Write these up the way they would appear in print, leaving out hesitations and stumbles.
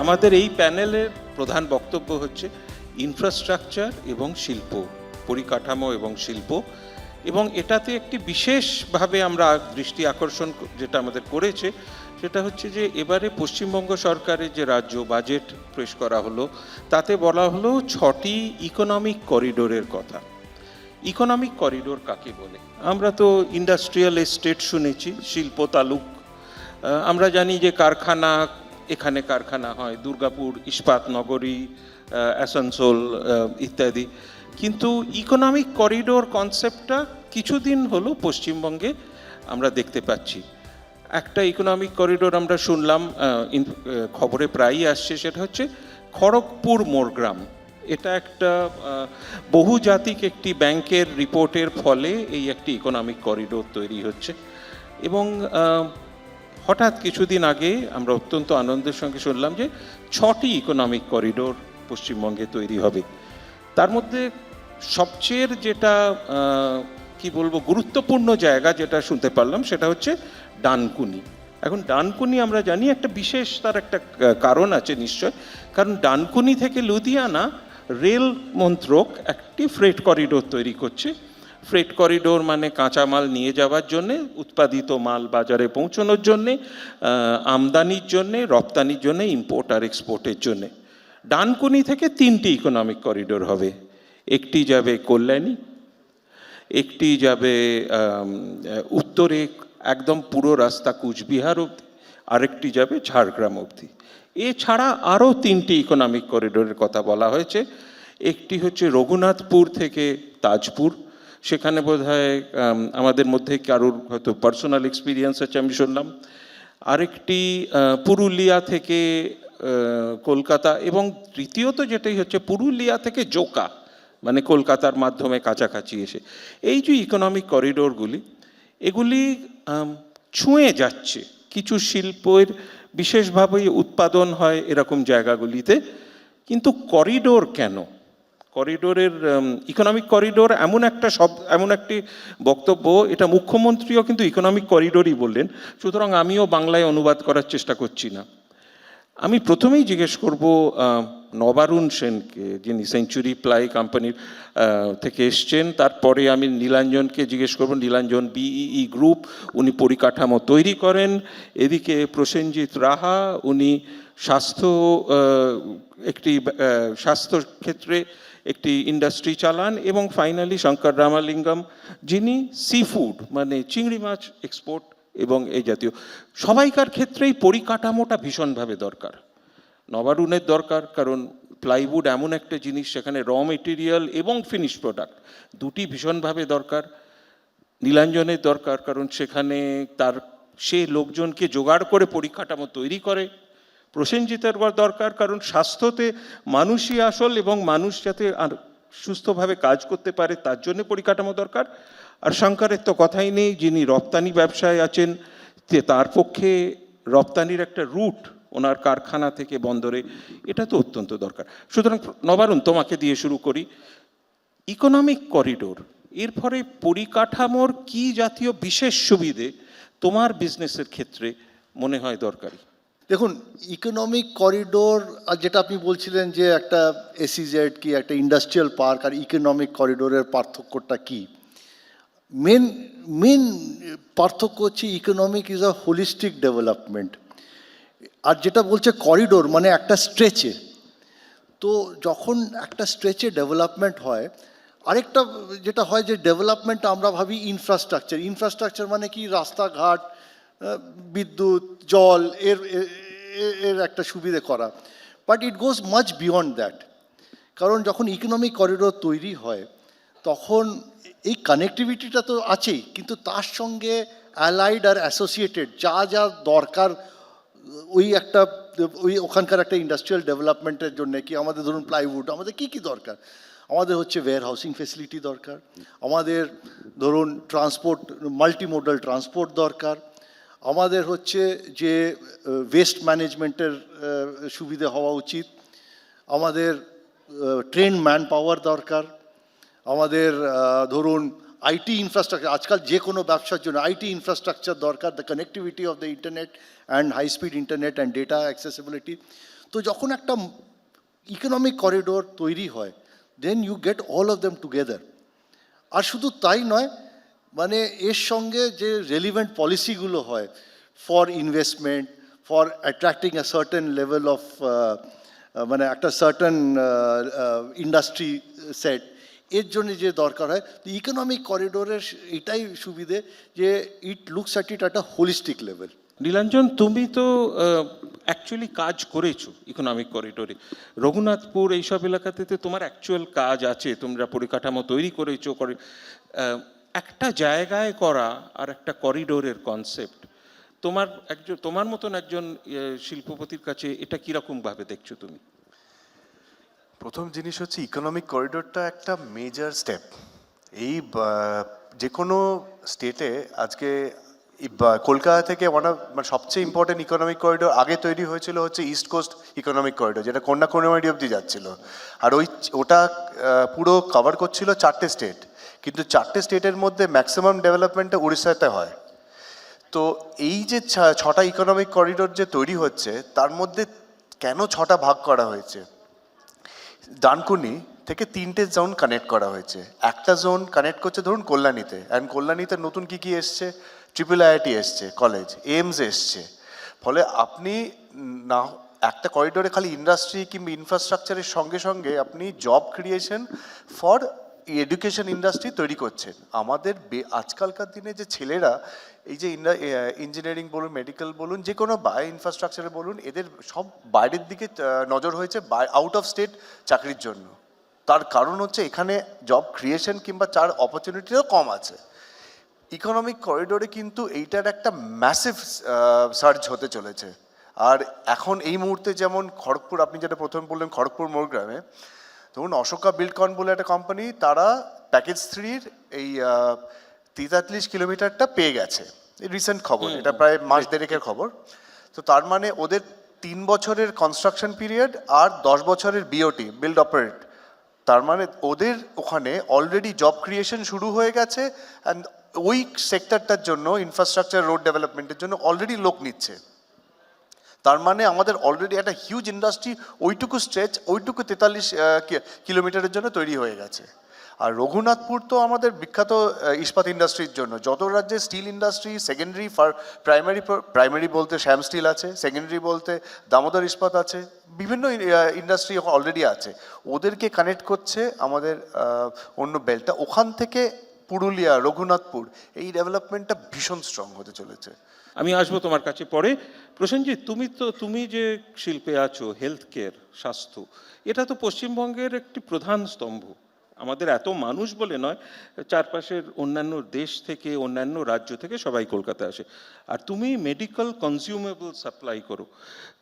আমাদের এই প্যানেলের প্রধান বক্তব্য হচ্ছে ইনফ্রাস্ট্রাকচার এবং শিল্প, পরিকাঠামো এবং শিল্প। এবং এটাতে একটি বিশেষভাবে আমরা দৃষ্টি আকর্ষণ যেটা আমাদের করেছে সেটা হচ্ছে যে এবারে পশ্চিমবঙ্গ সরকারের যে রাজ্য বাজেট পেশ করা হলো তাতে বলা হলো 6টি ইকোনমিক করিডোরের কথা। ইকোনমিক করিডোর কাকে বলে? আমরা তো ইন্ডাস্ট্রিয়াল এস্টেট শুনেছি, শিল্প তালুক। আমরা জানি যে কারখানা, এখানে কারখানা হয়, দুর্গাপুর ইস্পাত নগরী, আসানসোল ইত্যাদি। কিন্তু ইকোনমিক করিডোর কনসেপ্টটা কিছুদিন হলো পশ্চিমবঙ্গে আমরা দেখতে পাচ্ছি। একটা ইকোনমিক করিডোর আমরা শুনলাম, খবরে প্রায়ই আসছে, সেটা হচ্ছে খড়গপুর মোরগ্রাম। এটা একটা বহুজাতিক একটি ব্যাংকের রিপোর্টের ফলে এই একটি ইকোনমিক করিডোর তৈরি হচ্ছে। এবং হঠাৎ কিছুদিন আগে আমরা অত্যন্ত আনন্দের সঙ্গে শুনলাম যে 6টি ইকোনমিক করিডোর পশ্চিমবঙ্গে তৈরি হবে। তার মধ্যে সবচেয়ে যেটা কি বলবো গুরুত্বপূর্ণ জায়গা যেটা শুনতে পারলাম সেটা হচ্ছে ডানকুনি। এখন ডানকুনি আমরা জানি একটা বিশেষ, তার একটা কারণ আছে নিশ্চয়, কারণ ডানকুনি থেকে লুধিয়ানা রেল মন্ত্রক একটি ফ্রেট করিডোর তৈরি করছে। ফ্রেট করিডোর মানে কাঁচামাল নিয়ে যাওয়ার জন্যে, উৎপাদিত মাল বাজারে পৌঁছানোর জন্যে, আমদানির জন্যে, রপ্তানির জন্যে, ইম্পোর্ট আর এক্সপোর্টের জন্যে। ডানকুনি থেকে 3টি ইকোনমিক করিডোর হবে। একটি যাবে কল্যাণী, একটি যাবে উত্তরে একদম পুরো রাস্তা কুচবিহার অবধি, আরেকটি যাবে ঝাড়গ্রাম অবধি। এছাড়া আরও 3টি ইকোনমিক করিডোরের কথা বলা হয়েছে। একটি হচ্ছে রঘুনাথপুর থেকে তাজপুর, সেখানে বোধহয় আমাদের মধ্যে কারোর হয়তো পার্সোনাল এক্সপিরিয়েন্স আছে, আমি শুনলাম। আরেকটি পুরুলিয়া থেকে কলকাতা, এবং তৃতীয়ত যেটাই হচ্ছে পুরুলিয়া থেকে জোকা, মানে কলকাতার মাধ্যমে কাছাকাছি এসে। এই যে ইকোনমিক করিডোরগুলি, এগুলি ছুঁয়ে যাচ্ছে কিছু শিল্পের, বিশেষভাবে উৎপাদন হয় এরকম জায়গাগুলিতে। কিন্তু করিডোর কেন? করিডোরের ইকোনমিক করিডোর এমন একটি বক্তব্য, এটা মুখ্যমন্ত্রীও কিন্তু ইকোনমিক করিডোরই বললেন, সুতরাং আমিও বাংলায় অনুবাদ করার চেষ্টা করছি না। আমি প্রথমেই জিজ্ঞেস করব নবারুণ সেনকে, যিনি সেঞ্চুরি প্লাই কোম্পানির থেকে এসছেন। তারপরে আমি নীলাঞ্জনকে জিজ্ঞেস করব, নীলাঞ্জন বিই গ্রুপ, উনি পরিকাঠামো তৈরি করেন। এদিকে প্রসেনজিৎ রাহা, উনি স্বাস্থ্য ক্ষেত্রে একটি ইন্ডাস্ট্রি চালান। এবং ফাইনালি শঙ্কর রামালিঙ্গম, যিনি সি ফুড মানে চিংড়ি মাছ এক্সপোর্ট এবং এই জাতীয়। সবাইকার ক্ষেত্রেই পরিকাঠামোটা ভীষণভাবে দরকার। নবারুণের দরকার, কারণ প্লাইউড এমন একটা জিনিস, সেখানে র মেটেরিয়াল এবং ফিনিশ প্রোডাক্ট দুটি ভীষণভাবে দরকার। নীলাঞ্জনের দরকার, কারণ সেখানে সে লোকজনকে জোগাড় করে পরিকাঠামো তৈরি করে। প্রসেনজিতের দরকার, কারণ স্বাস্থ্যতে মানুষই আসল, এবং মানুষ যাতে আর সুস্থভাবে কাজ করতে পারে তার জন্য পরিকাঠামো দরকার। আর শঙ্করের তো কথাই নেই, যিনি রপ্তানি ব্যবসায় আছেন, তার পক্ষে রপ্তানির একটা রুট ওনার কারখানা থেকে বন্দরে, এটা তো অত্যন্ত দরকার। সুতরাং নবারুণ, তোমাকে দিয়ে শুরু করি। ইকোনমিক করিডোর, এর ফলে পরিকাঠামোর কি জাতীয় বিশেষ সুবিধে তোমার বিজনেসের ক্ষেত্রে মনে হয় দরকারি? দেখুন, ইকোনমিক করিডোর আর যেটা আপনি বলছিলেন যে একটা এসইজেড কি একটা ইন্ডাস্ট্রিয়াল পার্ক, আর ইকোনমিক করিডোরের পার্থক্যটা কি? মেন পার্থক্য হচ্ছে economic is a holistic development, আর যেটা বলছে করিডোর মানে একটা স্ট্রেচে। তো যখন একটা স্ট্রেচে ডেভেলপমেন্ট হয়, আরেকটা যেটা হয় যে ডেভেলপমেন্ট আমরা ভাবি ইনফ্রাস্ট্রাকচার মানে কি, রাস্তাঘাট, বিদ্যুৎ, জল, এর একটা সুবিধে করা। But it goes much beyond that. কারণ যখন ইকোনমিক করিডোর তৈরি হয় তখন এই কানেক্টিভিটিটা তো আছেই, কিন্তু তার সঙ্গে অ্যালাইড আর অ্যাসোসিয়েটেড যা যা দরকার ওখানকার একটা ইন্ডাস্ট্রিয়াল ডেভেলপমেন্টের জন্য, কি আমাদের ধরুন প্লাইউড, আমাদের কি কি দরকার? আমাদের হচ্ছে ওয়্যার হাউসিং ফেসিলিটি দরকার, আমাদের ধরুন ট্রান্সপোর্ট, মাল্টিমোডাল ট্রান্সপোর্ট দরকার, আমাদের হচ্ছে যে ওয়েস্ট ম্যানেজমেন্টের সুবিধে হওয়া উচিত, আমাদের ট্রেন ম্যান পাওয়ার দরকার, আমাদের ধরুন আইটি ইনফ্রাস্ট্রাকচার, আজকাল যে কোনো ব্যবসার জন্য আইটি ইনফ্রাস্ট্রাকচার দরকার, the connectivity of the internet and high speed internet and data accessibility. তো তো যখন একটা ইকোনমিক করিডোর তৈরি হয়, then you get all of them together. আর শুধু তাই নয়, মানে এর সঙ্গে যে রেলিভেন্ট পলিসিগুলো হয় for investment, for attracting a certain level of মানে একটা সার্টেন ইন্ডাস্ট্রি সেট, এর জন্য যে দরকার হয়, তো ইকোনমিক করিডোরের এটাই সুবিধে যে it looks at it at a holistic level. Nilanjan, তুমি তো অ্যাকচুয়ালি কাজ করেছো ইকোনমিক করিডোরে, রঘুনাথপুর এইসব এলাকাতে তো তোমার অ্যাকচুয়াল কাজ আছে, তোমরা পরিকাঠামো তৈরি করেছো। একটা জায়গায় করা আর একটা করিডোরের কনসেপ্ট, তোমার মতন একজন শিল্পপতির কাছে এটা কিরকম ভাবে দেখছো তুমি? প্রথম জিনিস হচ্ছে ইকোনমিক করিডোরটা একটা মেজর স্টেপ। এই যে কোনো স্টেটে আজকে কলকাতা থেকে মানে সবচেয়ে ইম্পর্টেন্ট ইকোনমিক করিডোর আগে তৈরি হয়েছিল হচ্ছে ইস্ট কোস্ট ইকোনমিক করিডোর, যেটা কন্যাকুমারী অব্দি যাচ্ছিল। আর ওটা পুরো কভার করছিল 4টে স্টেট, কিন্তু 4টে স্টেটের মধ্যে ম্যাক্সিমাম ডেভেলপমেন্টটা উড়িষ্যাতে হয়। তো এই যে 6টা ইকোনমিক করিডোর যে তৈরি হচ্ছে, তার মধ্যে কেন 6টা ভাগ করা হয়েছে? ডানকুনি থেকে 3টে জোন কানেক্ট করা হয়েছে। একটা জোন কানেক্ট করছে ধরুন কল্যাণীতে, অ্যান্ড কল্যাণীতে নতুন কি এসছে, IIIT এসছে কলেজ, এইমস এসছে। ফলে আপনি না একটা করিডোরে খালি ইন্ডাস্ট্রি কিংবা ইনফ্রাস্ট্রাকচারের সঙ্গে সঙ্গে আপনি job creation for education industry তৈরি করছেন। আমাদের আজকালকার দিনে যে ছেলেরা এই যে ইঞ্জিনিয়ারিং বলুন, মেডিকেল বলুন, যে কোনো ইনফ্রাস্ট্রাকচারে বলুন, এদের সব বাইরের দিকে নজর হয়েছে আউট অফ স্টেট চাকরির জন্য। তার কারণ হচ্ছে এখানে জব ক্রিয়েশন কিংবা চার অপরচুনিটিও কম আছে। ইকোনমিক করিডোরে কিন্তু এইটার একটা ম্যাসিভ সার্চ হতে চলেছে। আর এখন এই মুহূর্তে যেমন খড়গপুর, আপনি যেটা প্রথম বললেন খড়গপুর মোরগ্রামে, ধরুন অশোকা বিল্ডকন বলে একটা কোম্পানি, তারা প্যাকেজ 3-র এই 43 কিলোমিটারটা পেয়ে গেছে। এই রিসেন্ট খবর, এটা প্রায় মাস দেড়েকের খবর। তো তার মানে ওদের 3 বছরের কনস্ট্রাকশন পিরিয়ড আর 10 বছরের বিওটি, বিল্ড অপারেট। তার মানে ওদের ওখানে অলরেডি জব ক্রিয়েশন শুরু হয়ে গেছে, অ্যান্ড ওই সেক্টরটার জন্য ইনফ্রাস্ট্রাকচার রোড ডেভেলপমেন্টের জন্য অলরেডি লোক নিচ্ছে। তার মানে আমাদের অলরেডি একটা হিউজ ইন্ডাস্ট্রি ওইটুকু স্ট্রেচ, ওইটুকু 43 কিলোমিটারের জন্য তৈরি হয়ে গেছে। আর রঘুনাথপুর তো আমাদের বিখ্যাত ইস্পাত ইন্ডাস্ট্রির জন্য। যত রাজ্যে স্টিল ইন্ডাস্ট্রি, সেকেন্ডারি প্রাইমারি বলতে শ্যাম স্টিল আছে, সেকেন্ডারি বলতে দামোদর ইস্পাত আছে, বিভিন্ন ইন্ডাস্ট্রি অলরেডি আছে। ওদেরকে কানেক্ট করছে আমাদের অন্য বেল্টটা। ওখান থেকে পুরুলিয়া, রঘুনাথপুর, এই ডেভেলপমেন্টটা ভীষণ স্ট্রং হতে চলেছে। আমি আসবো তোমার কাছে পরে। প্রসেনজিৎ, তুমি যে শিল্পে আছো, হেলথ কেয়ার, স্বাস্থ্য, এটা তো পশ্চিমবঙ্গের একটি প্রধান স্তম্ভ। আমাদের এত মানুষ বলে নয়, চারপাশের অন্যান্য দেশ থেকে, অন্যান্য রাজ্য থেকে সবাই কলকাতায় আসে। আর তুমি মেডিকেল কনজিউমেবল সাপ্লাই করো।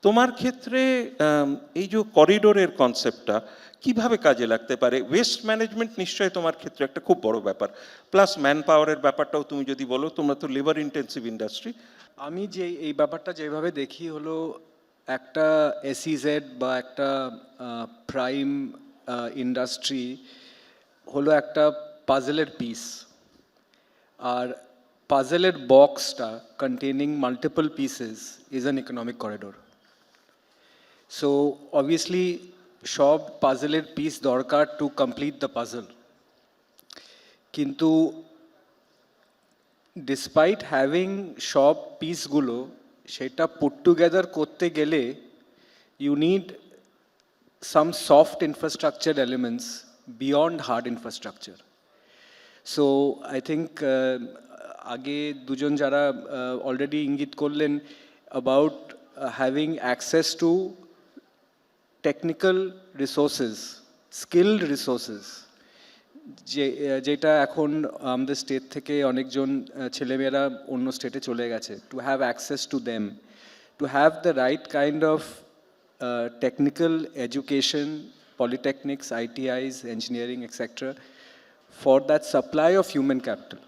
তোমার ক্ষেত্রে এই যে করিডোরের কনসেপ্টটা কিভাবে কাজে লাগতে পারে? ওয়েস্ট ম্যানেজমেন্ট নিশ্চয়ই তোমার ক্ষেত্রে একটা খুব বড় ব্যাপার, প্লাস ম্যান পাওয়ারের ব্যাপারটাও তুমি যদি বলো, তোমরা তো লেবার ইন্টেন্সিভ ইন্ডাস্ট্রি। আমি যে এই ব্যাপারটা যেভাবে দেখি হলো, একটা এসইজেড বা একটা প্রাইম ইন্ডাস্ট্রি হলো একটা পাজেলের পিস, আর পাজেলের বক্সটা containing multiple pieces is an economic corridor. So obviously সব পাজেলের পিস দরকার টু কমপ্লিট দ্য পাজল, কিন্তু ডিসপাইট হ্যাভিং সব পিসগুলো, সেটা পুট টুগেদার করতে গেলে you need some soft infrastructure elements beyond hard infrastructure. So I think আগে দুজন যারা অলরেডি ইঙ্গিত করলেন about having access to technical resources, skilled resources, যেটা এখন আমাদের স্টেট থেকে অনেকজন ছেলেমেয়েরা অন্য স্টেটে চলে গেছে, to have access to them, to have the right kind of technical education, polytechnics, ITIs, engineering, etc., for that supply of human capital.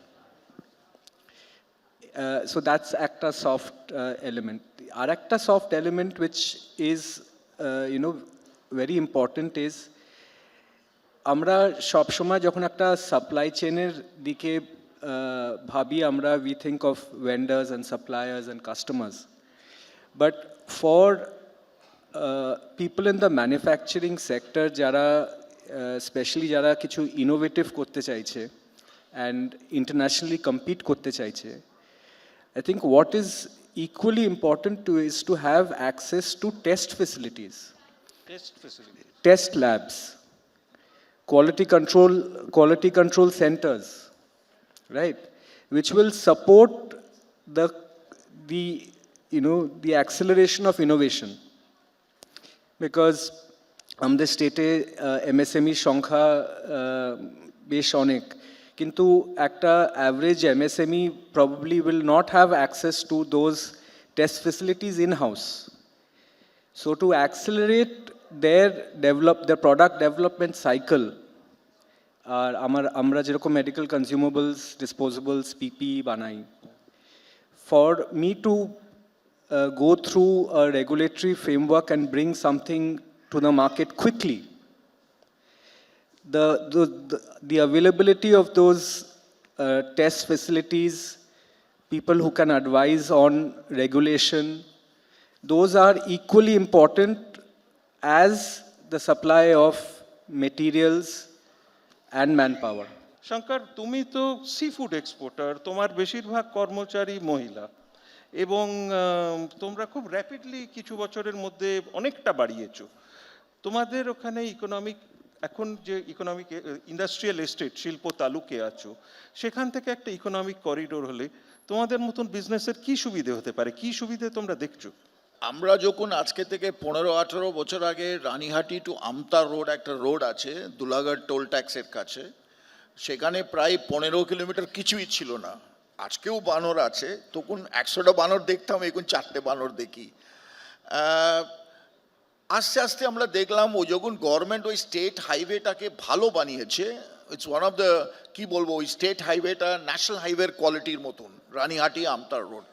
So that's একটা soft element. আর একটা soft element which is very important is আমরা সবসময় যখন একটা supply চেনের দিকে ভাবি, আমরা we think of vendors and suppliers and customers, but for people in the manufacturing sector যারা স্পেশালি যারা কিছু ইনোভেটিভ করতে চাইছে অ্যান্ড ইন্টারন্যাশনালি কম্পিট করতে চাইছে, I think what is equally important is to have access to test facilities, test labs, quality control centers, right, which will support the the acceleration of innovation. Because আমাদের স্টেটে MSME সংখ্যা বেশ অনেক, কিন্তু একটা average MSME probably will not have access to those test facilities in-house. So to accelerate their product development cycle, আর আমরা যেরকম medical কনজিউমেবলস, ডিসপোজেবলস, PPE বানাই, for me to go through a regulatory framework and bring something to the market quickly, the availability of those test facilities, people who can advise on regulation, those are equally important as the supply of materials and manpower. Shankar, তুমি তো sea food exporter, তোমার বেশিরভাগ কর্মচারী মহিলা, এবং তোমরা খুব rapidly কিছু বছরের মধ্যে অনেকটা বাড়িয়েছো। তোমাদের ওখানে এখন যে ইকোনমিক ইন্ডাস্ট্রিয়াল এস্টেট, শিল্প তালুকে আছো, সেখান থেকে একটা ইকোনমিক করিডোর হলে তোমাদের মতন বিজনেসের কি সুবিধে হতে পারে, কি সুবিধে তোমরা দেখছো? আমরা যখন আজকে থেকে 15-18 বছর আগে রানীহাটি টু আমতা রোড একটা রোড আছে দুলাগড় টোল ট্যাক্সের কাছে, সেখানে প্রায় 15 কিলোমিটার কিছুই ছিল না। আজকেও বানর আছে, তখন 100টা বানর দেখতাম, এখন 4টে বানর দেখি। আস্তে আস্তে আমরা দেখলাম ওই যখন গভর্নমেন্ট ওই স্টেট হাইওয়েটাকে ভালো বানিয়েছে, ইটস ওয়ান অফ দ্য কি বলবো, ওই স্টেট হাইওয়েটা ন্যাশনাল হাইওয়ের কোয়ালিটির মতন রানীহাটি আমতার রোড।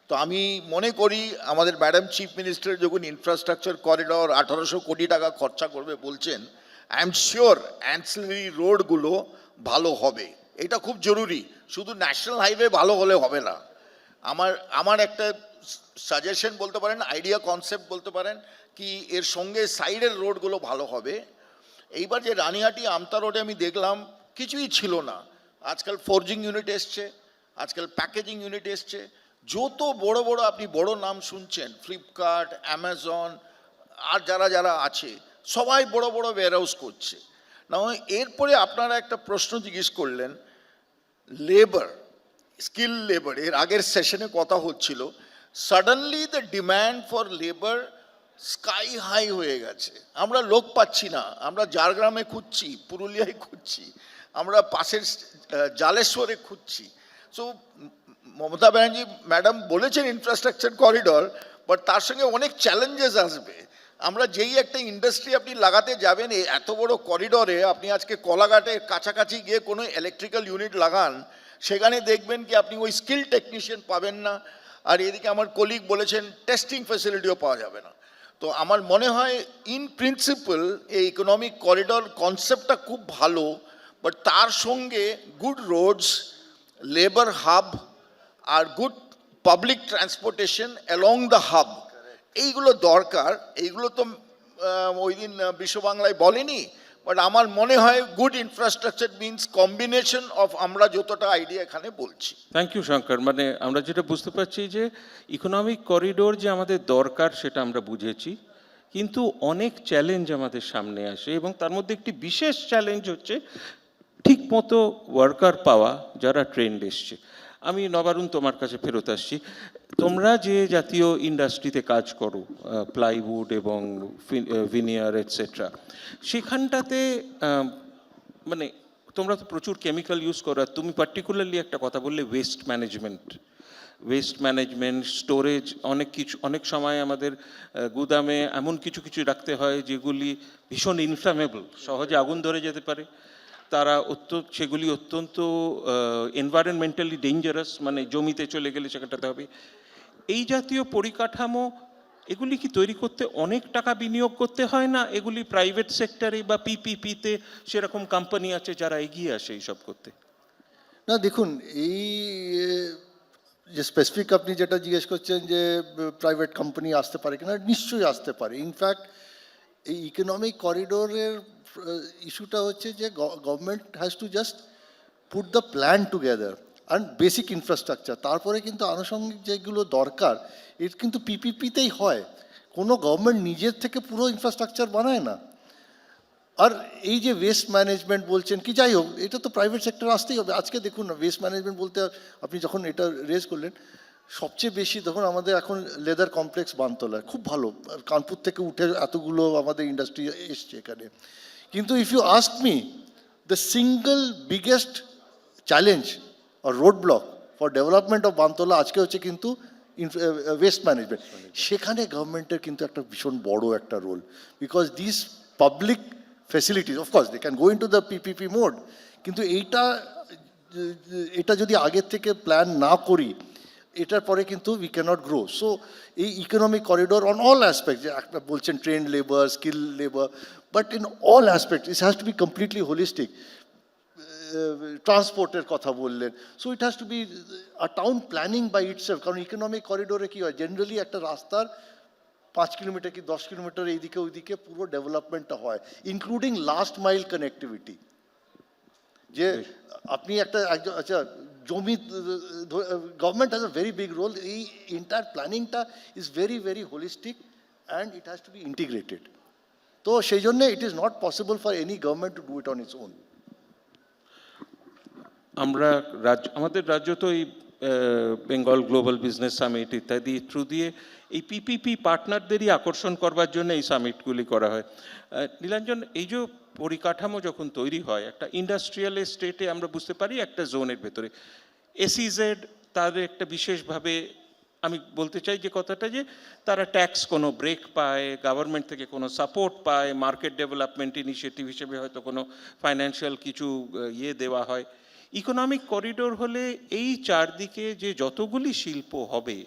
তো আমি মনে করি আমাদের ম্যাডাম চিফ মিনিস্টার যখন ইনফ্রাস্ট্রাকচার করিডর 1800 কোটি টাকা খরচা করবে বলছেন, আই এম শিওর অ্যান্সিলারি রোডগুলো ভালো হবে। এটা খুব জরুরি, শুধু ন্যাশনাল হাইওয়ে ভালো হলে হবে না। আমার একটা সাজেশন বলতে পারেন, আইডিয়া কনসেপ্ট বলতে পারেন, কি এর সঙ্গে সাইডের রোডগুলো ভালো হবে। এইবার যে রানীহাটি আমতা রোডে আমি দেখলাম কিছুই ছিল না, আজকাল ফোর্জিং ইউনিট এসছে, আজকাল প্যাকেজিং ইউনিট এসছে, যত বড় বড় আপনি বড় নাম শুনছেন, ফ্লিপকার্ট, অ্যামাজন আর যারা যারা আছে সবাই বড় বড় ওয়্যারহাউস করছে না। এরপরে আপনারা একটা প্রশ্ন জিজ্ঞেস করলেন, লেবার, স্কিল লেবার, এর আগের সেশনে কথা হচ্ছিল, suddenly the demand for labour sky high হয়ে গেছে। আমরা লোক পাচ্ছি না, আমরা ঝাড়গ্রামে খুঁজছি, পুরুলিয়ায় খুঁজছি, আমরা পাশের জালেশ্বরে খুঁজছি। সো মমতা ব্যানার্জি ম্যাডাম বলেছেন ইনফ্রাস্ট্রাকচার করিডর, বাট তার সঙ্গে অনেক চ্যালেঞ্জেস আসবে। আমরা যেই একটা ইন্ডাস্ট্রি আপনি লাগাতে যাবেন, এত বড় করিডরে আপনি আজকে কলাঘাটের কাছাকাছি গিয়ে কোনো ইলেকট্রিক্যাল ইউনিট লাগান, সেখানে দেখবেন কি আপনি ওই স্কিল টেকনিশিয়ান পাবেন না, আর এদিকে আমার কলিগ বলেছেন টেস্টিং ফ্যাসিলিটিও পাওয়া যাবে না। তো আমার মনে হয় ইন প্রিন্সিপাল এই ইকোনমিক করিডর কনসেপ্টটা খুব ভালো, বাট তার সঙ্গে গুড রোডস, লেবার হাব আর good public transportation along the hub, এইগুলো দরকার। এইগুলো তো ওই দিন বিশ্ব বাংলায় বলেনি, বাট আমার মনে হয় good infrastructure means combination of আমরা যতটা আইডিয়া এখানে বলছি। Thank you Shankar. মানে আমরা যেটা বুঝতে পারছি যে ইকোনমিক করিডোর যে আমাদের দরকার সেটা আমরা বুঝেছি, কিন্তু অনেক চ্যালেঞ্জ আমাদের সামনে আসে, এবং তার মধ্যে একটি বিশেষ চ্যালেঞ্জ হচ্ছে ঠিক মতো ওয়ার্কার পাওয়া যারা ট্রেন্ড এসছে। আমি নবারুণ তোমার কাছে ফেরত আসছি। তোমরা যে জাতীয় ইন্ডাস্ট্রিতে কাজ করো, প্লাইউড এবং ভিনিয়ার এটসেট্রা, সেখানটাতে মানে তোমরা তো প্রচুর কেমিক্যাল ইউজ করো, আর তুমি পার্টিকুলারলি একটা কথা বললে ওয়েস্ট ম্যানেজমেন্ট, স্টোরেজ, অনেক সময় আমাদের গুদামে এমন কিছু রাখতে হয় যেগুলি ভীষণ ইনফ্ল্যামেবল, সহজে আগুন ধরে যেতে পারে, সেগুলি অত্যন্ত এনভায়রনমেন্টালি ডেঞ্জারাস, মানে জমিতে চলে গেলে সেখানটাতে হবে। এই জাতীয় পরিকাঠামো এগুলি কি তৈরি করতে অনেক টাকা বিনিয়োগ করতে হয় না? এগুলি প্রাইভেট সেক্টরে বা পিপিপিতে সেরকম কোম্পানি আছে যারা এগিয়ে আসে এইসব করতে। না দেখুন, এই যে স্পেসিফিক আপনি যেটা জিজ্ঞেস করছেন যে প্রাইভেট কোম্পানি আসতে পারে কিনা, নিশ্চয়ই আসতে পারে। ইনফ্যাক্ট এই ইকোনমিক করিডোরের ইস্যুটা হচ্ছে যে government has two just put the plan together and basic infrastructure, তারপরে কিন্তু আনুষঙ্গিক যেগুলো দরকার এটা কিন্তু পিপিপিতেই হয়। কোনো গভর্নমেন্ট নিজের থেকে পুরো ইনফ্রাস্ট্রাকচার বানায় না। আর এই যে ওয়েস্ট ম্যানেজমেন্ট বলছেন কি, যাই হোক, এটা তো প্রাইভেট সেক্টর আসতেই হবে। আজকে দেখুন না, ওয়েস্ট ম্যানেজমেন্ট বলতে আপনি যখন এটা রেজ করলেন, সবচেয়ে বেশি দেখুন আমাদের এখন লেদার কমপ্লেক্স বানতলায় খুব ভালো, কানপুর থেকে উঠে এতগুলো আমাদের ইন্ডাস্ট্রি এসছে এখানে। কিন্তু if you ask me, the single biggest challenge are road block for development of Bantala আজকে হচ্ছে কিন্তু ওয়েস্ট ম্যানেজমেন্ট। সেখানে গভর্নমেন্টের কিন্তু একটা ভীষণ বড় একটা role, because this public facilities of course they can go into the PPP mode, কিন্তু এটা যদি আগের থেকে প্ল্যান না করি, এটার পরে কিন্তু উই ক্যানট গ্রো। সো এই economic corridor on all aspect, যে একটা বলছেন train labour, skill labour, but in all aspect it has to be completely holistic. ট্রান্সপোর্টের কথা বললেন, so it has to be a town planning by itself. কারণ economic করিডোরে কী হয়, জেনারেলি একটা রাস্তার 5 কিলোমিটার কি 10 কিলোমিটার এইদিকে ওইদিকে পুরো ডেভেলপমেন্টটা হয়, ইনক্লুডিং লাস্ট মাইল কানেক্টিভিটি। যে আপনি একটা আচ্ছা জমি, government has a very big role. এই এন্টায়ার প্ল্যানিংটা is very very holistic and it has to be integrated. তো সেই জন্য it is not possible for any government to do it on its own. আমরা আমাদের রাজ্য তো এই বেঙ্গল গ্লোবাল বিজনেস সামিট ইত্যাদি থ্রু দিয়ে এই পিপিপি পার্টনারদেরই আকর্ষণ করবার জন্য এই সামিটগুলি করা হয়। নীলাঞ্জন, এই যে পরিকাঠামো যখন তৈরি হয় একটা ইন্ডাস্ট্রিয়াল স্টেটে, আমরা বুঝতে পারি একটা জোনের ভেতরে এসইজেড তাদের একটা বিশেষভাবে, আমি বলতে চাই যে কথাটা, যে তারা ট্যাক্স কোনো ব্রেক পায়, গভর্নমেন্ট থেকে কোনো সাপোর্ট পায়, মার্কেট ডেভেলপমেন্ট ইনিশিয়েটিভ হিসেবে হয়তো কোনো ফাইন্যান্সিয়াল কিছু দেওয়া হয়। ইকোনমিক করিডোর হলে এই চারদিকে যে যতগুলি শিল্প হবে,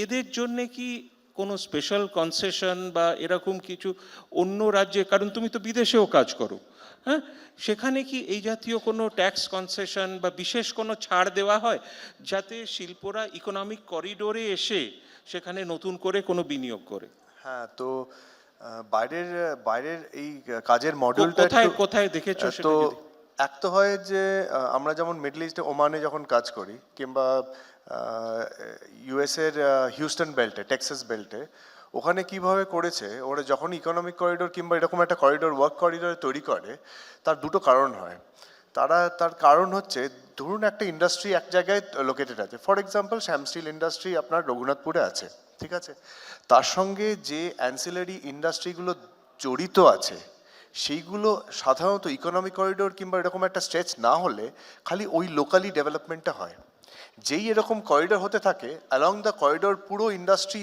এদের জন্যে কি কোনো স্পেশাল কনসেশন বা এরকম কিছু অন্য রাজ্যে, কারণ তুমি তো বিদেশেও কাজ করো, হ্যাঁ, সেখানে কি এই জাতীয় কোনো ট্যাক্স কনসেশন বা বিশেষ কোনো ছাড় দেওয়া হয় যাতে শিল্পরা ইকোনমিক করিডোরে এসে সেখানে নতুন করে কোনো বিনিয়োগ করে? হ্যাঁ, তো বাইরের বাইরের এই কাজের মডেলটা কোথায় কোথায় দেখেছো সেটা তো যদি- এক তো হয় যে আমরা যেমন মিডল ইস্টে ওমানে যখন কাজ করি, কিংবা ইউএসের হিউস্টন বেল্টে, টেক্সাস বেল্টে, ওখানে কিভাবে করেছে ওরা, যখন ইকোনমিক করিডোর কিংবা এরকম একটা করিডোর, ওয়ার্ক করিডোর তৈরি করে, তার দুটো কারণ হয়। তার কারণ হচ্ছে, ধরুন একটা ইন্ডাস্ট্রি এক জায়গায় লোকেটেড আছে, for example Shyam still industry আপনার রঘুনাথপুরে আছে, ঠিক আছে, তার সঙ্গে যে অ্যান্সিলারি ইন্ডাস্ট্রিগুলো জড়িত আছে সেইগুলো সাধারণত ইকোনমিক করিডোর কিংবা এরকম একটা স্ট্রেচ না হলে খালি ওই লোকালি ডেভেলপমেন্টটা হয়। যেই এরকম করিডোর হতে থাকে, অ্যালং দ্য করিডোর পুরো ইন্ডাস্ট্রি,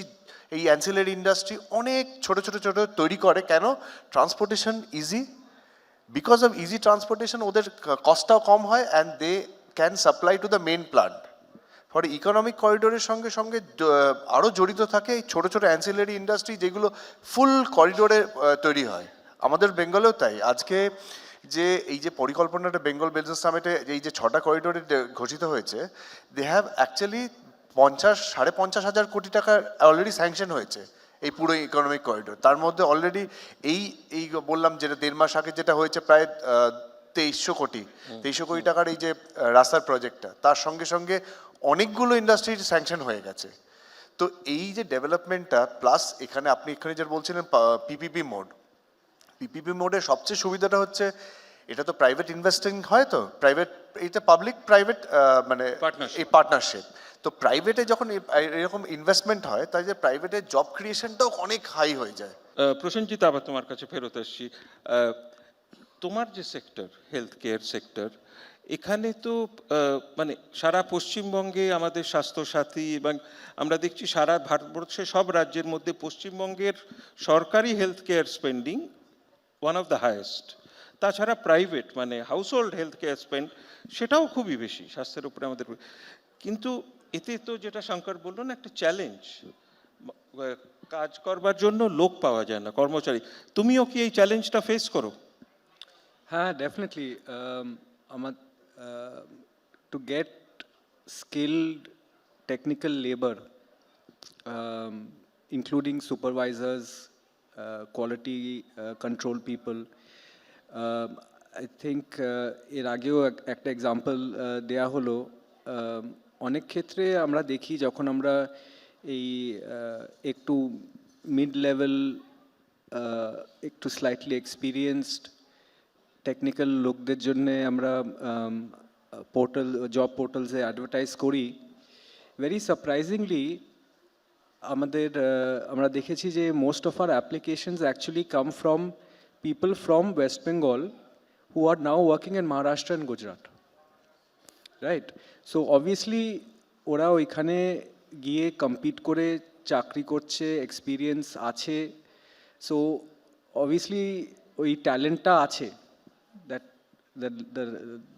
এই অ্যান্সিলারি ইন্ডাস্ট্রি অনেক ছোট ছোট ছোট তৈরি করে। কেন? Transportation easy, because of easy transportation ওদের কস্টটাও কম হয়, and they can supply to the main plant. ফলে ইকোনমিক করিডোরের সঙ্গে সঙ্গে আরও জড়িত থাকে এই ছোটো ছোটো অ্যান্সিলারি ইন্ডাস্ট্রি, যেগুলো ফুল করিডোরে তৈরি হয়। আমাদের বেঙ্গলেও তাই। আজকে যে এই যে পরিকল্পনাটা বেঙ্গল বিজনেস সামিটে এই যে 6টা করিডোরে ঘোষিত হয়েছে, দে হ্যাভ অ্যাকচুয়ালি 50,000-50,000 কোটি টাকা অলরেডি স্যাংশন হয়েছে এই পুরো ইকোনমিক করিডোর। তার মধ্যে অলরেডি এই বললাম যেটা 1.5 মাস আগে যেটা হয়েছে, প্রায় 2300 কোটি টাকার এই যে রাস্তার প্রজেক্টটা, তার সঙ্গে সঙ্গে অনেকগুলো ইন্ডাস্ট্রির স্যাংশন হয়ে গেছে। তো এই যে ডেভেলপমেন্টটা প্লাস এখানে আপনি যে বলছিলেন পিপিপি মোড, পিপিপি মোডের সবচেয়ে সুবিধাটা হচ্ছে এটা তো প্রাইভেট ইনভেস্টিং হয়, তো প্রাইভেট, এটা পাবলিক প্রাইভেট মানে এই পার্টনারশিপ। তো প্রাইভেটে যখন এরকম ইনভেস্টমেন্ট হয়, তাই যে প্রাইভেটের জব ক্রিয়েশনটাও অনেক হাই হয়ে যায়। প্রসেনজিৎ, আবার তোমার কাছে ফেরত আসছি। তোমার যে সেক্টর, হেলথ কেয়ার সেক্টর, এখানে তো মানে সারা পশ্চিমবঙ্গে আমাদের স্বাস্থ্যসাথী, এবং আমরা দেখছি সারা ভারতবর্ষে সব রাজ্যের মধ্যে পশ্চিমবঙ্গের সরকারি health care spending one of the highest. তাছাড়া প্রাইভেট মানে house hold health care spend, সেটাও খুবই বেশি স্বাস্থ্যের উপরে আমাদের। কিন্তু এতে তো যেটা শঙ্কর বললো না, একটা চ্যালেঞ্জ, কাজ করবার জন্য লোক পাওয়া যায় না, কর্মচারী। তুমিও কি এই চ্যালেঞ্জটা ফেস করো? হ্যাঁ, ডেফিনেটলি। আমার to get skilled technical labor, including supervisors, quality control people. I think এর আগেও একটা এক্সাম্পল দেয়া হলো, অনেক ক্ষেত্রে আমরা দেখি যখন আমরা এই একটু মিড লেভেল, একটু স্লাইটলি এক্সপিরিয়েন্সড টেকনিক্যাল লোকদের জন্য আমরা পোর্টাল, জব পোর্টালসে অ্যাডভার্টাইজ করি, ভেরি সারপ্রাইজিংলি আমাদের আমরা দেখেছি যে most of our applications actually come from people from West Bengal who are now working in Maharashtra and Gujarat, right? So obviously ওরা ওইখানে গিয়ে কম্পিট করে চাকরি করছে, এক্সপিরিয়েন্স আছে, সো অবভিয়াসলি ওই ট্যালেন্টটা আছে, that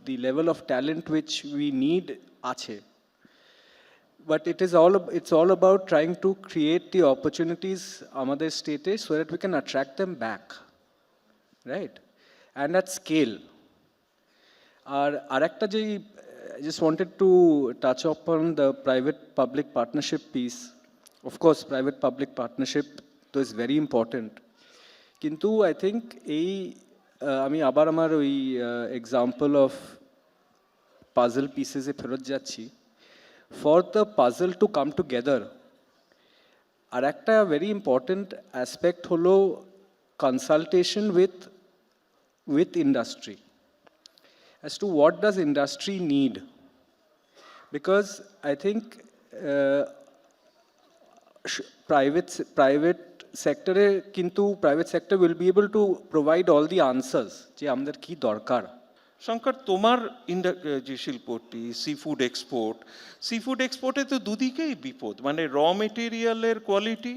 the level of talent which we need আছে. But it's all about trying to create the opportunities আমাদের state so that we can attract them back, right? And at scale. আর একটা যে I just wanted to touch upon the private-public partnership piece. Of course, private-public partnership is very important. কিন্তু I think এই আমি আবার আমার ওই example of puzzle পিসেসে ফেরত যাচ্ছি। For the puzzle to come together, আর একটা ভেরি ইম্পর্টেন্ট অ্যাসপেক্ট হলো consultation with industry as to what does industry need, because I think private সেক্টরে কিন্তু private sector will be able to provide all the answers যে আমাদের কী দরকার। শঙ্কর, তোমার যে শিল্পটি সি ফুড এক্সপোর্টে তো দুদিকেই বিপদ, মানে র মেটেরিয়ালের কোয়ালিটি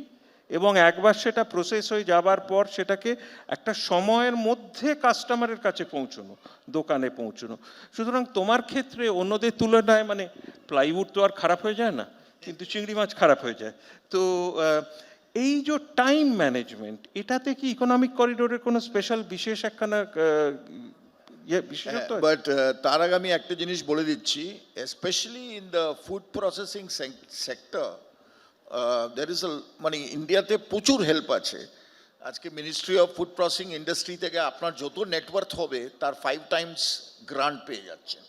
এবং একবার সেটা প্রসেস হয়ে যাবার পর সেটাকে একটা সময়ের মধ্যে কাস্টমারের কাছে পৌঁছানো, দোকানে পৌঁছানো। সুতরাং তোমার ক্ষেত্রে অন্যদের তুলনায়, মানে প্লাইউড তো আর খারাপ হয়ে যায় না, কিন্তু চিংড়ি মাছ খারাপ হয়ে যায়। তো এই যে টাইম ম্যানেজমেন্ট, এটাতে কি ইকোনমিক করিডোরের কোনো স্পেশাল বিশেষ একখানা বিশেষত্ব? বাট তার আগে আমি একটা জিনিস বলে দিচ্ছি, specially in the food processing sector there is মানে ইন্ডিয়াতে প্রচুর হেল্প আছে। আজকে ministry of food processing industry থেকে আপনার যত নেটওয়ার্ক হবে তার 5 টাইমস গ্রান্ট পেয়ে যাচ্ছেন।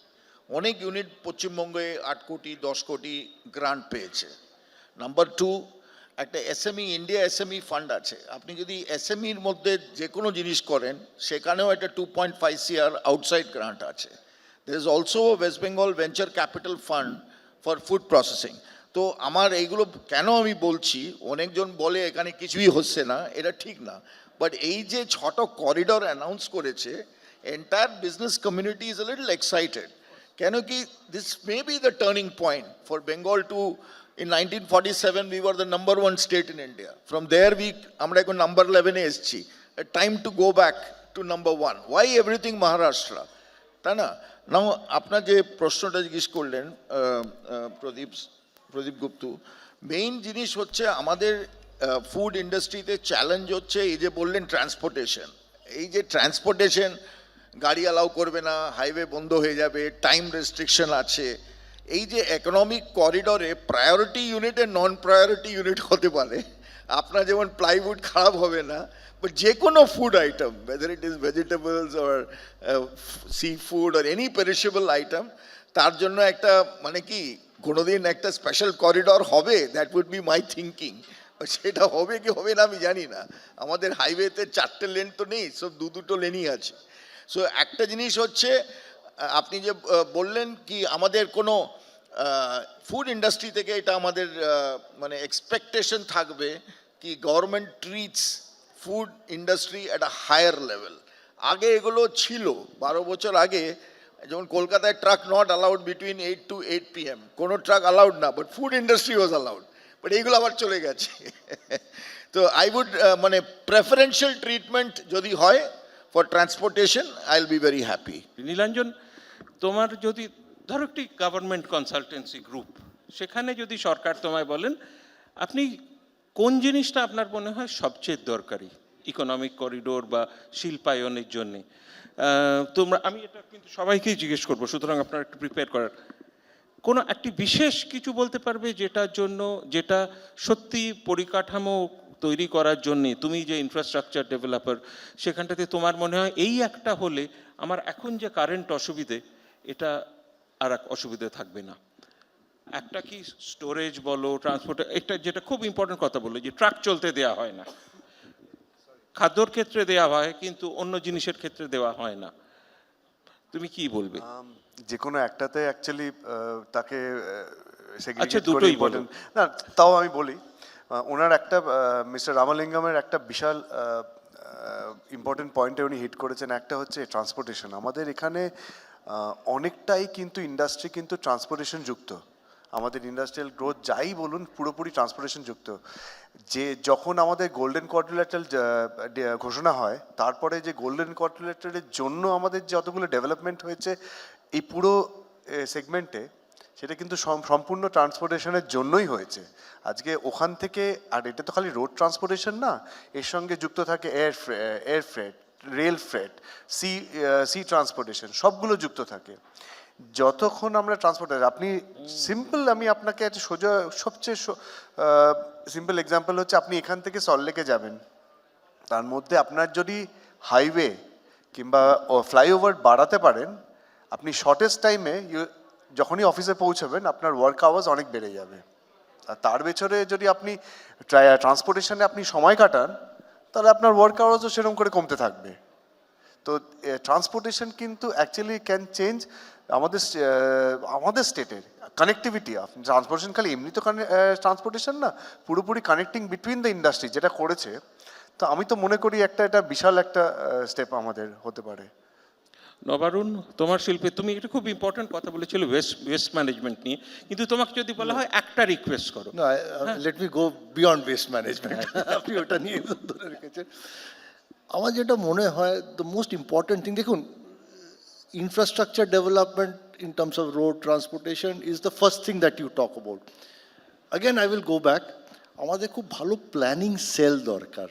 অনেক ইউনিট পশ্চিমবঙ্গে 8 কোটি 10 কোটি গ্রান্ট পেয়েছে। নাম্বার 2, একটা এসএমই ইন্ডিয়া এসএমই ফান্ড আছে। আপনি যদি এসএমইর মধ্যে যে কোনো জিনিস করেন সেখানেও একটা 2.5 CR আউটসাইড গ্রান্ট আছে। There is also West Bengal venture capital fund for food processing. তো আমার এইগুলো কেন আমি বলছি, অনেকজন বলে এখানে কিছুই হচ্ছে না, এটা ঠিক না। বাট এই যে 6টা করিডর অ্যানাউন্স করেছে, entire business community is a little excited. কেন কি this may be the turning point for Bengal too. In 1947, we were the number 1 state in India. From there, আমরা এখন number 11 এ এসেছি। Time to go back to number 1. Why everything Maharashtra? তাই না? নাও আপনার যে প্রশ্নটা জিজ্ঞেস করলেন প্রদীপ গুপ্তু, মেইন জিনিস হচ্ছে আমাদের ফুড ইন্ডাস্ট্রিতে চ্যালেঞ্জ হচ্ছে এই যে বললেন ট্রান্সপোর্টেশন। এই যে ট্রান্সপোর্টেশন, গাড়ি অ্যালাউ করবে না, হাইওয়ে বন্ধ হয়ে যাবে, টাইম রেস্ট্রিকশন আছে। এই যে ইকোনমিক করিডরে প্রায়োরিটি ইউনিট এর নন প্রায়োরিটি ইউনিট হতে পারে। আপনার যেমন প্লাইউড খারাপ হবে না, বাট যে কোনো food item, whether it is vegetables or seafood or any perishable item, তার জন্য একটা মানে কি কোনোদিন একটা স্পেশাল করিডর হবে, that would be my thinking. সেটা হবে কি হবে না আমি জানি না। আমাদের হাইওয়েতে 4টে লেন তো নেই, সব দুটো লেনই আছে। সো একটা জিনিস হচ্ছে, আপনি যে বললেন কি আমাদের কোনো ফুড ইন্ডাস্ট্রি থেকে এটা আমাদের মানে এক্সপেকটেশন থাকবে কি government treats food industry at a higher level. আগে এগুলো ছিল, 12 বছর আগে যেমন কলকাতায় truck not allowed between 8 to 8 PM, কোনো ট্রাক অ্যালাউড না, but food industry was allowed. But এইগুলো আবার চলে গেছে। তো আই উড মানে প্রেফারেন্সিয়াল ট্রিটমেন্ট যদি হয় for transportation, I will be very happy. Nilanjan, তোমার যদি ধরো একটি গভর্নমেন্ট কনসালটেন্সি গ্রুপ, সেখানে যদি সরকার তোমায় বলেন আপনি কোন জিনিসটা আপনার মনে হয় সবচেয়ে দরকারি ইকোনমিক করিডোর বা শিল্পায়নের জন্যে, আমি এটা কিন্তু সবাইকেই জিজ্ঞেস করবো, সুতরাং আপনার একটু প্রিপেয়ার করার, কোনো একটি বিশেষ কিছু বলতে পারবে যেটার জন্য, যেটা সত্যি পরিকাঠামো তৈরি করার জন্যে তুমি যে ইনফ্রাস্ট্রাকচার ডেভেলপার, সেখানটাতে তোমার মনে হয় এই একটা হলে আমার এখন যে কারেন্ট অসুবিধে এটা আর এক অসুবিধে থাকবে না? একটা কি স্টোরেজ বলো, ট্রান্সপোর্ট, একটা যেটা খুব ইম্পর্টেন্ট কথা বললো যে ট্রাক চলতে দেওয়া হয় না, খাদ্যর ক্ষেত্রে দেওয়া হয় কিন্তু অন্য জিনিসের ক্ষেত্রে দেওয়া হয় না, তুমি কি বলবে? যে কোনো একটাতে অ্যাকচুয়ালি তাকে আচ্ছা, দুটোই বলো। না, তাও আমি বলি ওনার একটা মিস্টার রামালিঙ্গমের একটা বিশাল ইম্পর্টেন্ট পয়েন্টে উনি হিট করেছেন। একটা হচ্ছে ট্রান্সপোর্টেশন। আমাদের এখানে অনেকটাই কিন্তু ইন্ডাস্ট্রি কিন্তু ট্রান্সপোর্টেশন যুক্ত। আমাদের ইন্ডাস্ট্রিয়াল গ্রোথ যাই বলুন পুরোপুরি ট্রান্সপোর্টেশন যুক্ত। যে যখন আমাদের গোল্ডেন কোয়াড্রিল্যাটারাল ঘোষণা হয়, তারপরে যে গোল্ডেন কোয়াড্রিল্যাটারালের জন্য আমাদের যে যতগুলো ডেভেলপমেন্ট হয়েছে এই পুরো সেগমেন্টে, সেটা কিন্তু সম্পূর্ণ ট্রান্সপোর্টেশনের জন্যই হয়েছে। আজকে ওখান থেকে, আর এটা তো খালি রোড ট্রান্সপোর্টেশন না, এর সঙ্গে যুক্ত থাকে air freight, rail freight, sea transportation, সবগুলো যুক্ত থাকে। যতক্ষণ আমরা ট্রান্সপোর্টার, আপনি সিম্পল, আমি আপনাকে একটা সোজা সবচেয়ে সিম্পল এক্সাম্পল হচ্ছে আপনি এখান থেকে সল্টলেকে যাবেন, তার মধ্যে আপনার যদি হাইওয়ে কিংবা ফ্লাইওভার বাড়াতে পারেন, আপনি শর্টেস্ট টাইমে যখনই অফিসে পৌঁছাবেন আপনার ওয়ার্ক আওয়ার্স অনেক বেড়ে যাবে। আর তার পেছনে যদি আপনি ট্রান্সপোর্টেশনে আপনি সময় কাটান, তাহলে আপনার ওয়ার্ক আওয়ার্সও সেরকম করে কমতে থাকবে। তো ট্রান্সপোর্টেশন কিন্তু অ্যাকচুয়ালি ক্যান চেঞ্জ আমাদের স্টেটের কানেক্টিভিটি। ট্রান্সপোর্টেশন খালি এমনি তো ট্রান্সপোর্টেশন না, পুরোপুরি কানেক্টিং বিটুইন দ্য ইন্ডাস্ট্রি যেটা করেছে। তো আমি তো মনে করি এটা বিশাল একটা স্টেপ আমাদের হতে পারে। নবারুণ, তোমার শিল্পে তুমি একটা খুব ইম্পর্টেন্ট কথা বলেছিলে ওয়েস্ট ম্যানেজমেন্ট নিয়ে, কিন্তু তোমাকে যদি বলা হয় একটা রিকোয়েস্ট করো। না, let me go beyond waste management. আপনি ওটা নিয়ে ধরে রেখেছেন। আমার যেটা মনে হয় দ্য মোস্ট ইম্পর্টেন্ট থিং, দেখুন, infrastructure development in terms of road transportation is the first thing that you talk about. Again, I will go back. আমাদের খুব ভালো প্ল্যানিং সেল দরকার,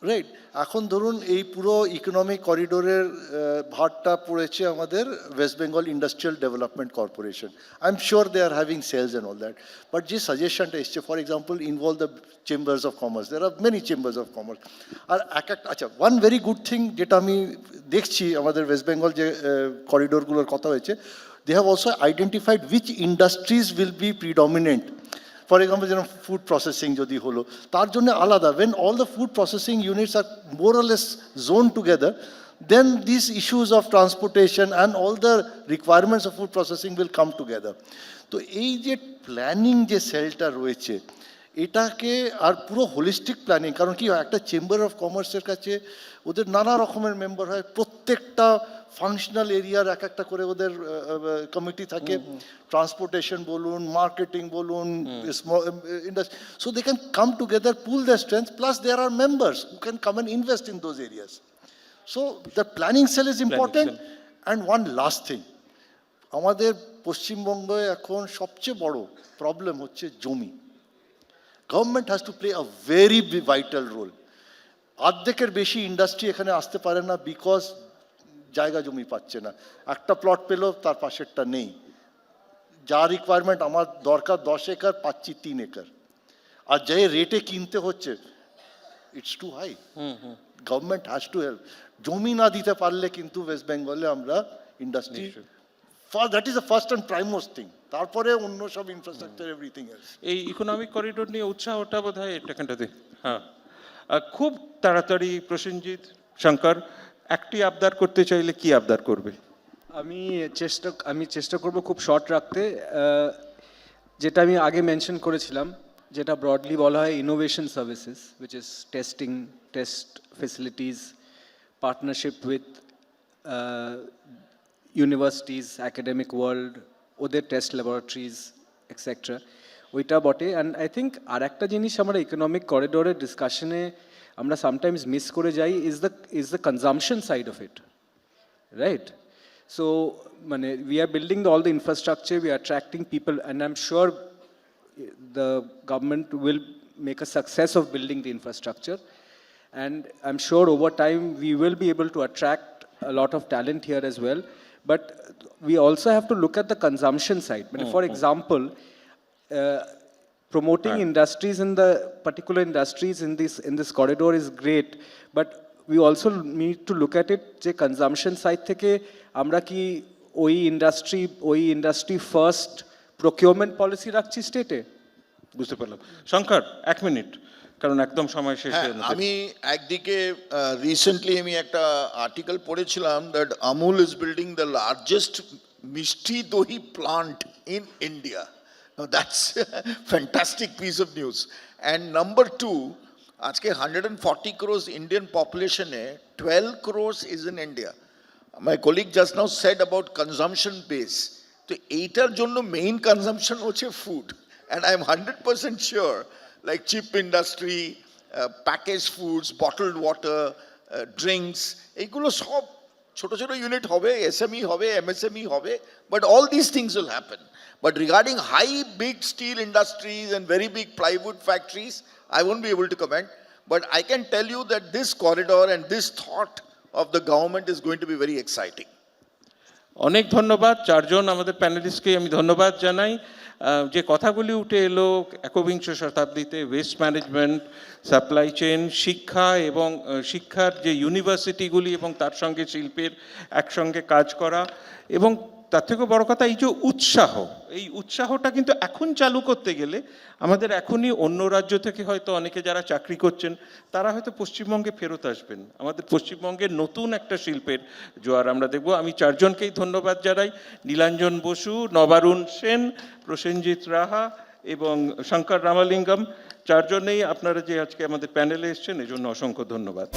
রাইট? এখন ধরুন এই পুরো ইকোনমিক করিডোরের ভারটা পড়েছে আমাদের West Bengal industrial development corporation. I am sure they are having cells and all that, but যে সাজেশনটা এসছে, for example, involve the chambers of commerce, there are many chambers of commerce. আর আচ্ছা, ওয়ান ভেরি গুড থিং যেটা আমি দেখছি আমাদের West Bengal যে করিডোরগুলোর কথা হয়েছে, they have also identified which industries will be predominant. For example, যেরকম ফুড প্রসেসিং যদি হলো, তার জন্য আলাদা, when all the food processing units are more or less zoned together, then these issues of transportation and all the requirements of food processing will come together. তো এই যে planning যে সেলটা রয়েছে, এটাকে আর পুরো হোলিস্টিক প্ল্যানিং, কারণ কি হয়, একটা চেম্বার অফ কমার্সের কাছে ওদের নানা রকমের মেম্বার হয়, প্রত্যেকটা ফাংশনাল এরিয়ার এক একটা করে ওদের কমিটি থাকে, ট্রান্সপোর্টেশন বলুন, মার্কেটিং বলুন, industry, so they can come together, pool their strength, plus there are members who can come and invest in those areas. So the planning cell is important. And one last thing, আমাদের পশ্চিমবঙ্গে এখন সবচেয়ে বড় problem হচ্ছে জমি। Government has to play a very vital role. অর্ধেকের বেশি industry এখানে আসতে পারে না বিকজ জায়গা জমি পাচ্ছে না। একটা প্লট পেলো, তার পাশেরটা নেই। যা রিকোয়ারমেন্ট আমার দরকার 10 একর, পাচ্ছি 3 একর, আর যে রেটে কিনতে হচ্ছে, it's too high. Government has to help. জমি না দিতে পারলে কিন্তু ওয়েস্ট বেঙ্গলে আমরা industry, that is the first and foremost thing, তারপরে অন্য সব ইনফ্রাস্ট্রাকচার, এভরিথিং এলস। এই ইকোনমিক করিডোর নিয়ে উৎসাহটা বোধ হয় এটাখানটাতে। হ্যাঁ, খুব তাড়াতাড়ি প্রসেনজিৎ, শঙ্কর, একটি আবদার করতে চাইলে কি আবদার করবে? আমি চেষ্টা করব খুব শর্ট রাখতে। যেটা আমি আগে মেনশন করেছিলাম, যেটা ব্রডলি বলা হয় innovation services, which is testing, test facilities, partnership with universities, academic world, ওদের টেস্ট ল্যাবরেটরিজ এক্সেট্রা, ওইটা বটে। অ্যান্ড আই থিঙ্ক আর একটা জিনিস আমরা ইকোনমিক করিডোরের ডিসকাশনে আমরা সামটাইমস মিস করে যাই, is the consumption side of it, right? So, we are building all the infrastructure, we are attracting people, and I'm sure the government will make a success of building the infrastructure. And I'm sure over time we will be able to attract a lot of talent here as well. but we also have to look at the consumption side. For example, promoting industries in the particular industries in this corridor is great, but we also need to look at it যে consumption side থেকে আমরা কি ওই industry first procurement policy রাখছি স্টেটে। বুঝতে পারলাম। Shankar, 1 minute, কারণ একদম সময় শেষ হ্যাঁ, হয়ে গেছে। আমি একদিকে রিসেন্টলি আমি একটা আর্টিকেল পড়েছিলাম that Amul is building the largest mishti dahi plant in India. That's fantastic piece of news. And number 2, আজকে 140 crores ইন্ডিয়ান পপুলেশনে 12 crores is in India. My colleague just now said about consumption base, তো এইটার জন্য main consumption হচ্ছে food. And I'm 100% sure, like chip industry, packaged foods, bottled water, drinks, এগুলো সব ছোট ছোট ইউনিট হবে, SME হবে, MSME হবে, but all these things will happen. But regarding high big steel industries and very big plywood factories, I won't be able to comment, but I can tell you that this corridor and this thought of the government is going to be very exciting. অনেক ধন্যবাদ চারজন আমাদের প্যানেলিস্টকে আমি ধন্যবাদ জানাই। যে কথাগুলি উঠে এলো একবিংশ শতাব্দীতে ওয়েস্ট ম্যানেজমেন্ট, সাপ্লাই চেইন, শিক্ষা এবং শিক্ষার যে ইউনিভার্সিটিগুলি এবং তার সঙ্গে শিল্পের একসঙ্গে কাজ করা, এবং তার থেকেও বড় কথা এই যে উৎসাহ, এই উৎসাহটা কিন্তু এখন চালু করতে গেলে আমাদের এখনই অন্য রাজ্য থেকে হয়তো অনেকে যারা চাকরি করছেন তারা হয়তো পশ্চিমবঙ্গে ফেরত আসবেন। আমাদের পশ্চিমবঙ্গের নতুন একটা শিল্পের জোয়ার আমরা দেখব। আমি চারজনকেই ধন্যবাদ জানাই, নীলাঞ্জন বসু, নবারুণ সেন, প্রসেনজিৎ রাহা এবং শঙ্কর রামালিঙ্গম। চারজনেই আপনারা যে আজকে আমাদের প্যানেলে এসেছেন এজন্য অসংখ্য ধন্যবাদ।